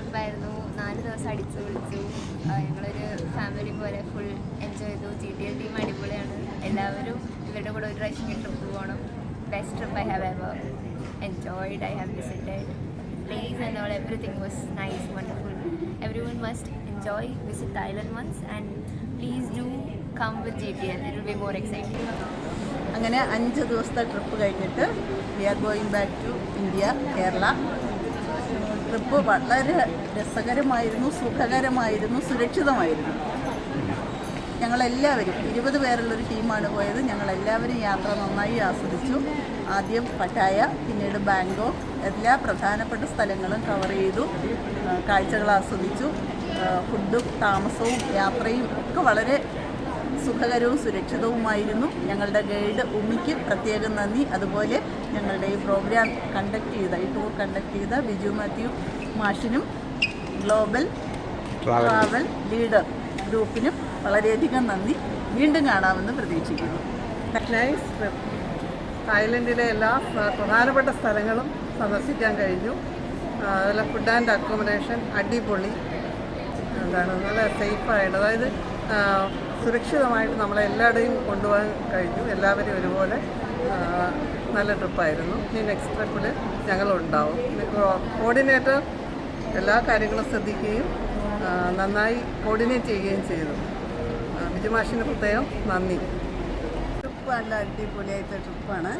ട്രിപ്പായിരുന്നു. 4 ദിവസം അടിച്ചു പൊളിച്ചു. ഞങ്ങളൊരു ഫാമിലി പോലെ ഫുൾ എൻജോയ് ചെയ്തു. GTL ടീം അടിപൊളിയാണ്. എല്ലാവരും ഇവരുടെ കൂടെ ഒരു പ്രാവശ്യം ട്രിപ്പ് പോകണം. Best trip I have ever enjoyed. I have visited place and all, everything was nice, wonderful. Everyone must enjoy, visit Thailand once, and please do come with GTL. It will be more exciting. അങ്ങനെ 5 ദിവസത്തെ trip കഴിഞ്ഞിട്ട് we are going back to India, Kerala. Trip വളരെ രസകരമായിരുന്നു, സുഖകരമായിരുന്നു, സുരക്ഷിതമായിരുന്നു. ഞങ്ങളെല്ലാവരും 20 പേരുള്ളൊരു ടീമാണ് പോയത്. ഞങ്ങളെല്ലാവരും യാത്ര നന്നായി ആസ്വദിച്ചു. ആദ്യം പട്ടായ, പിന്നീട് ബാങ്കോക്ക്, എല്ലാ പ്രധാനപ്പെട്ട സ്ഥലങ്ങളും കവർ ചെയ്തു. കാഴ്ചകൾ ആസ്വദിച്ചു. ഫുഡും താമസവും യാത്രയും ഒക്കെ വളരെ സുഖകരവും സുരക്ഷിതവുമായിരുന്നു. ഞങ്ങളുടെ ഗൈഡ് ഉമ്മിക്ക് പ്രത്യേകം നന്ദി. അതുപോലെ ഞങ്ങളുടെ ഈ പ്രോഗ്രാം ഈ ടൂർ കണ്ടക്ട് ചെയ്ത ബിജു മാത്യു മാഷിനും ഗ്ലോബൽ ട്രാവൽ ലീഡർ ഗ്രൂപ്പിനും വളരെയധികം നന്ദി. വീണ്ടും കാണാമെന്ന് പ്രതീക്ഷിക്കുന്നു. Nice trip. തായ്ലൻഡിലെ എല്ലാ പ്രധാനപ്പെട്ട സ്ഥലങ്ങളും സന്ദർശിക്കാൻ കഴിഞ്ഞു. അതുപോലെ ഫുഡ് ആൻഡ് അക്കോമഡേഷൻ അടിപൊളി. നല്ല സേഫായിട്ട്, അതായത് സുരക്ഷിതമായിട്ട് നമ്മളെ എല്ലായിടെയും കൊണ്ടുപോകാൻ കഴിഞ്ഞു. എല്ലാവരും ഒരുപോലെ നല്ല ട്രിപ്പായിരുന്നു. ഇനി നെക്സ്റ്റ് ട്രിപ്പിൽ ഞങ്ങളുണ്ടാവും. കോർഡിനേറ്റർ എല്ലാ കാര്യങ്ങളും ശ്രദ്ധിക്കുകയും നന്നായി കോർഡിനേറ്റ് ചെയ്യുകയും ചെയ്തു. ബിജുമാഷിന് പ്രത്യേകം നന്ദി. ട്രിപ്പ് നല്ല അടിപൊളിയായിട്ട് ട്രിപ്പാണ്.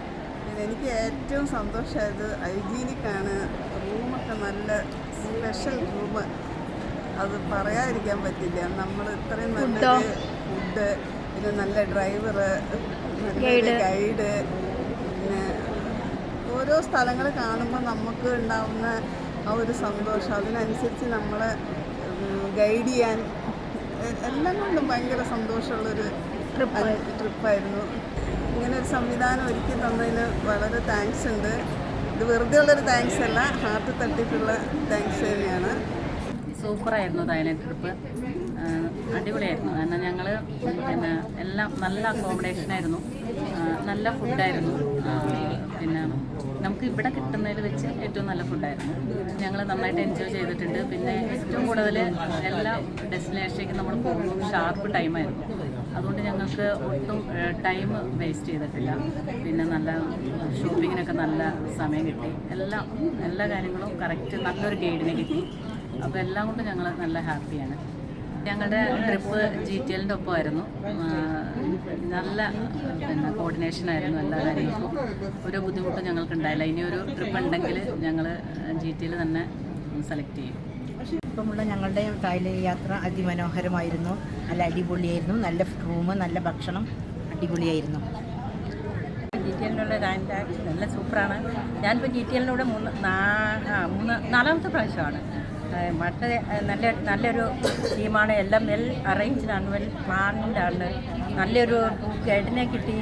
പിന്നെ എനിക്ക് ഏറ്റവും സന്തോഷമായത് ഹൈജീനിക്കാണ്. റൂമൊക്കെ നല്ല സ്പെഷ്യൽ റൂം, അത് പറയാതിരിക്കാൻ പറ്റില്ല. നമ്മൾ ഇത്രയും നല്ലൊരു ഫുഡ്, പിന്നെ നല്ല ഡ്രൈവർ, നല്ലൊരു ഗൈഡ്, പിന്നെ ഓരോ സ്ഥലങ്ങൾ കാണുമ്പോൾ നമുക്ക് ഉണ്ടാവുന്ന ആ ഒരു സന്തോഷം, അതിനനുസരിച്ച് നമ്മളെ ഗൈഡ് ചെയ്യാൻ എല്ലാം കൊണ്ടും ഭയങ്കര സന്തോഷമുള്ളൊരു ട്രിപ്പായിരുന്നു. ഇങ്ങനെ ഒരു സംവിധാനം ഒരുക്കി തന്നതിന് വളരെ താങ്ക്സ് ഉണ്ട്. ഇത് വെറുതെ ഉള്ളൊരു താങ്ക്സ് അല്ല, ഹാർട്ട് തട്ടിയിട്ടുള്ള താങ്ക്സ് തന്നെയാണ്. സൂപ്പറായിരുന്നു തായ്ലൻഡ് ട്രിപ്പ്. അടിപൊളിയായിരുന്നു. കാരണം ഞങ്ങൾ പിന്നെ എല്ലാം നല്ല അക്കോമഡേഷനായിരുന്നു, നല്ല ഫുഡായിരുന്നു. പിന്നെ നമുക്ക് ഇവിടെ കിട്ടുന്നതിൽ വെച്ച് ഏറ്റവും നല്ല ഫുഡായിരുന്നു. ഞങ്ങൾ നന്നായിട്ട് എൻജോയ് ചെയ്തിട്ടുണ്ട്. പിന്നെ ഏറ്റവും കൂടുതൽ എല്ലാ ഡെസ്റ്റിനേഷനിലേക്ക് നമ്മൾ പോകുമ്പോൾ ഷാർപ്പ് ടൈമായിരുന്നു. അതുകൊണ്ട് ഞങ്ങൾക്ക് ഒട്ടും ടൈം വേസ്റ്റ് ചെയ്തിട്ടില്ല. പിന്നെ നല്ല ഷോപ്പിങ്ങിനൊക്കെ നല്ല സമയം കിട്ടി. എല്ലാ കാര്യങ്ങളും കറക്റ്റ് നല്ലൊരു ഗൈഡിനെ കിട്ടി. അപ്പോൾ എല്ലാം കൊണ്ടും ഞങ്ങൾ നല്ല ഹാപ്പിയാണ്. ഞങ്ങളുടെ ട്രിപ്പ് GTLൻ്റെ ഒപ്പമായിരുന്നു. നല്ല പിന്നെ കോർഡിനേഷനായിരുന്നു എല്ലാ കാര്യങ്ങൾക്കും. ഒരു ബുദ്ധിമുട്ടും ഞങ്ങൾക്കുണ്ടായില്ല. ഇനിയൊരു ട്രിപ്പ് ഉണ്ടെങ്കിൽ ഞങ്ങൾ GTL തന്നെ സെലക്ട് ചെയ്യും. ഇപ്പമുള്ള ഞങ്ങളുടെ തായ്ലൻഡ് യാത്ര അതിമനോഹരമായിരുന്നു. നല്ല അടിപൊളിയായിരുന്നു. നല്ല റൂം, നല്ല ഭക്ഷണം, അടിപൊളിയായിരുന്നു. GTLനുള്ള നല്ല സൂപ്പറാണ്. ഞാനിപ്പോൾ GTLിലൂടെ നാലാമത്തെ പ്രാവശ്യമാണ്. മറ്റേ നല്ലൊരു ടീമാണ്. എല്ലാം വെൽ അറേഞ്ച്ഡാണ്, വെൽ പ്ലാൻഡാണ്. നല്ലൊരു ഗൈഡിനെ കിട്ടി.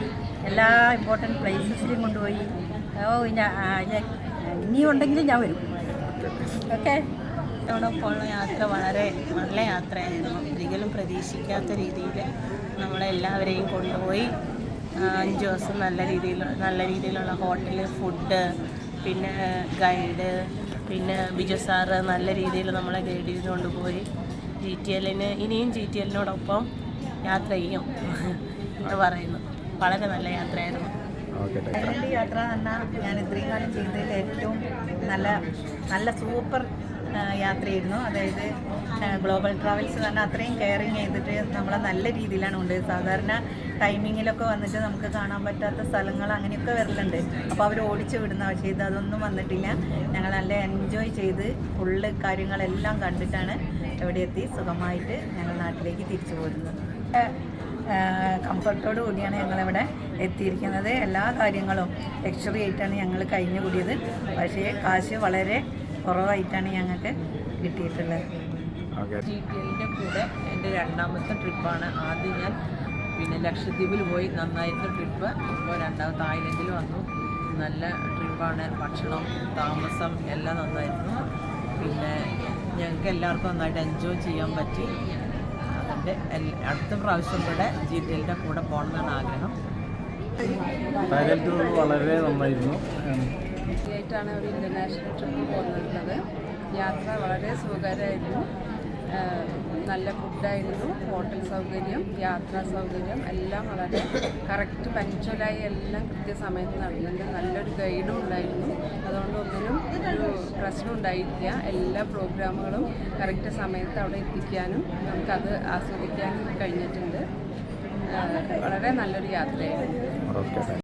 എല്ലാ ഇമ്പോർട്ടൻറ്റ് പ്ലേസസിലും കൊണ്ടുപോയി. ഇനിയും ഉണ്ടെങ്കിലും ഞാൻ വരും. ഓക്കെ. ോടൊപ്പമുള്ള യാത്ര വളരെ നല്ല യാത്രയായിരുന്നു. ഒരിക്കലും പ്രതീക്ഷിക്കാത്ത രീതിയിൽ നമ്മളെല്ലാവരെയും കൊണ്ടുപോയി. 5 ദിവസം നല്ല രീതിയിലുള്ള ഹോട്ടൽ, ഫുഡ്, പിന്നെ ഗൈഡ്, പിന്നെ ബിജു സാറ് നല്ല രീതിയിൽ നമ്മളെ ഗൈഡ് ചെയ്ത് കൊണ്ടുപോയി. ഇനിയും GTLനോടൊപ്പം യാത്ര ചെയ്യും എന്ന് പറയുന്നു. വളരെ നല്ല യാത്രയായിരുന്നു. തായ്ലൻഡ് യാത്ര പറഞ്ഞാൽ ഞാൻ ഇത്രയും കാലം ചെയ്തതിൽ ഏറ്റവും നല്ല സൂപ്പർ യാത്രയായിരുന്നു. അതായത് ഗ്ലോബൽ ട്രാവൽസ് പറഞ്ഞാൽ അത്രയും കെയറിങ് ചെയ്തിട്ട് നമ്മളെ നല്ല രീതിയിലാണ് കൊണ്ടുപോയത്. സാധാരണ ടൈമിങ്ങിലൊക്കെ വന്നിട്ട് നമുക്ക് കാണാൻ പറ്റാത്ത സ്ഥലങ്ങൾ അങ്ങനെയൊക്കെ വരലുണ്ട്. അപ്പോൾ അവർ ഓടിച്ചു വിടുന്ന, പക്ഷേ അതൊന്നും വന്നിട്ടില്ല. ഞങ്ങൾ നല്ല എൻജോയ് ചെയ്ത് ഫുള്ള് കാര്യങ്ങളെല്ലാം കണ്ടിട്ടാണ് ഇവിടെ എത്തി സുഖമായിട്ട് ഞങ്ങൾ നാട്ടിലേക്ക് തിരിച്ചു പോരുന്നത്. കംഫർട്ടോടു കൂടിയാണ് ഞങ്ങളിവിടെ എത്തിയിരിക്കുന്നത്. എല്ലാ കാര്യങ്ങളും ലക്ഷറി ആയിട്ടാണ് ഞങ്ങൾ കഴിഞ്ഞു കൂടിയത്. പക്ഷേ കാശ് വളരെ കുറവായിട്ടാണ് ഞങ്ങൾക്ക് കിട്ടിയിട്ടുള്ളത്. GTLൻ്റെ കൂടെ എൻ്റെ രണ്ടാമത്തെ ട്രിപ്പാണ്. ആദ്യം ഞാൻ ലക്ഷദ്വീപിൽ പോയി, നന്നായിരുന്നു ട്രിപ്പ്. ഇപ്പോൾ രണ്ടാമത് തായ്ലൻഡിൽ വന്നു. നല്ല ട്രിപ്പാണ്. ഭക്ഷണം, താമസം എല്ലാം നന്നായിരുന്നു. പിന്നെ ഞങ്ങൾക്ക് എല്ലാവർക്കും നന്നായിട്ട് എൻജോയ് ചെയ്യാൻ പറ്റി. അതുകൊണ്ട് അടുത്ത പ്രാവശ്യം കൂടെ GTLൻ്റെ കൂടെ പോകണമെന്നാണ് ആഗ്രഹം. തായ്ലൻഡ് വളരെ നന്നായിരുന്നു. ആയിട്ടാണ് ഒരു ഇൻ്റർനാഷണൽ ട്രിപ്പ് പോകുന്നത്. യാത്ര വളരെ സുഖകരമായിരുന്നു. നല്ല ഫുഡായിരുന്നു, ഹോട്ടൽ സൗകര്യം, യാത്രാ സൗകര്യം എല്ലാം വളരെ കറക്റ്റ് പഞ്ച്വലായി എല്ലാം കൃത്യസമയത്ത് നടന്നുണ്ട്. നല്ലൊരു ഗൈഡും ഉണ്ടായിരുന്നു. അതുകൊണ്ട് ഒന്നിനും ഒരു പ്രശ്നം ഉണ്ടായിട്ടില്ല. എല്ലാ പ്രോഗ്രാമുകളും കറക്റ്റ് സമയത്ത് അവിടെ എത്തിക്കാനും നമുക്കത് ആസ്വദിക്കാനും കഴിഞ്ഞിട്ടുണ്ട്. വളരെ നല്ലൊരു യാത്രയായിരുന്നു.